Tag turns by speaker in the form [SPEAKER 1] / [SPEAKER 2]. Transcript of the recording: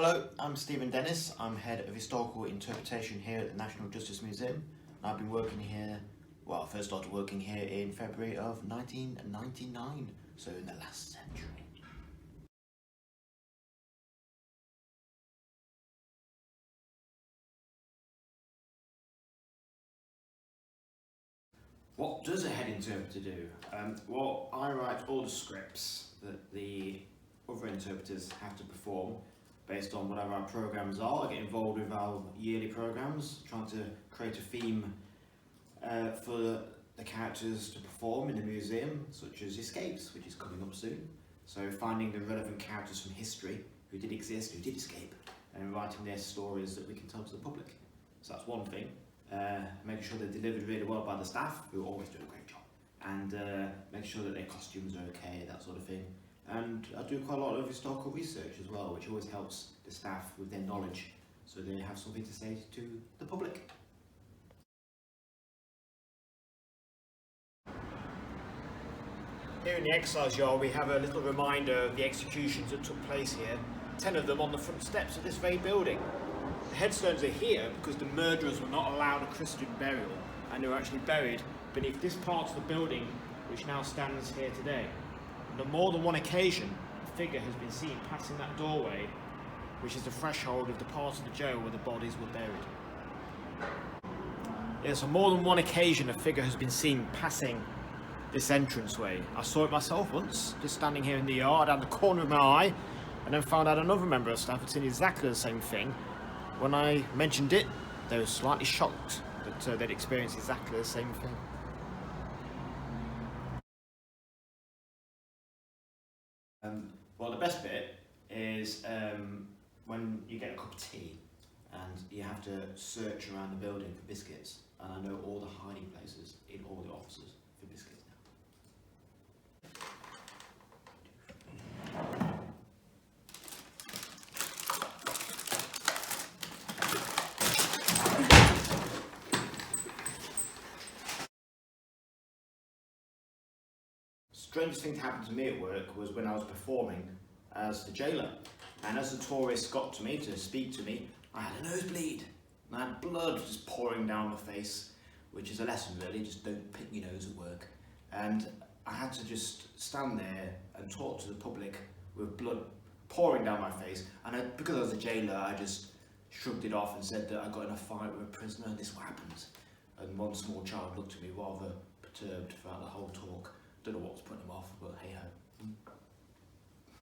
[SPEAKER 1] Hello, I'm Stephen Dennis. I'm Head of Historical Interpretation here at the National Justice Museum. And I've been working here, I first started working here in February of 1999, so in the last century. What does a head interpreter do? Well, I write all the scripts that the other interpreters have to perform based on whatever our programmes are. I get involved with our yearly programmes, trying to create a theme for the characters to perform in the museum, such as Escapes, which is coming up soon. So finding the relevant characters from history who did exist, who did escape, and writing their stories that we can tell to the public. So that's one thing. Making sure they're delivered really well by the staff, who always do a great job, and making sure that their costumes are okay, that sort of thing. And I do quite a lot of historical research as well, which always helps the staff with their knowledge, so they have something to say to the public. Here in the exercise yard we have a little reminder of the executions that took place here, 10 of them on the front steps of this very building. The headstones are here because the murderers were not allowed a Christian burial, and they were actually buried beneath this part of the building which now stands here today. And on more than one occasion, a figure has been seen passing that doorway, which is the threshold of the part of the jail where the bodies were buried. Yes, on more than one occasion a figure has been seen passing this entranceway. I saw it myself once, just standing here in the yard, out the corner of my eye, and then found out another member of staff had seen exactly the same thing. When I mentioned it, they were slightly shocked that they'd experienced exactly the same thing. Well, the best bit is when you get a cup of tea and you have to search around the building for biscuits, and I know all the hiding places in all the offices for biscuits now. Strangest thing to happen to me at work was when I was performing as the jailer, and as the tourists got to me to speak to me, I had a nosebleed and I had blood just pouring down my face, which is a lesson really, just don't pick your nose at work. And I had to just stand there and talk to the public with blood pouring down my face, and because I was a jailer I just shrugged it off and said that I got in a fight with a prisoner and this is what happens. And one small child looked at me rather perturbed throughout the whole talk.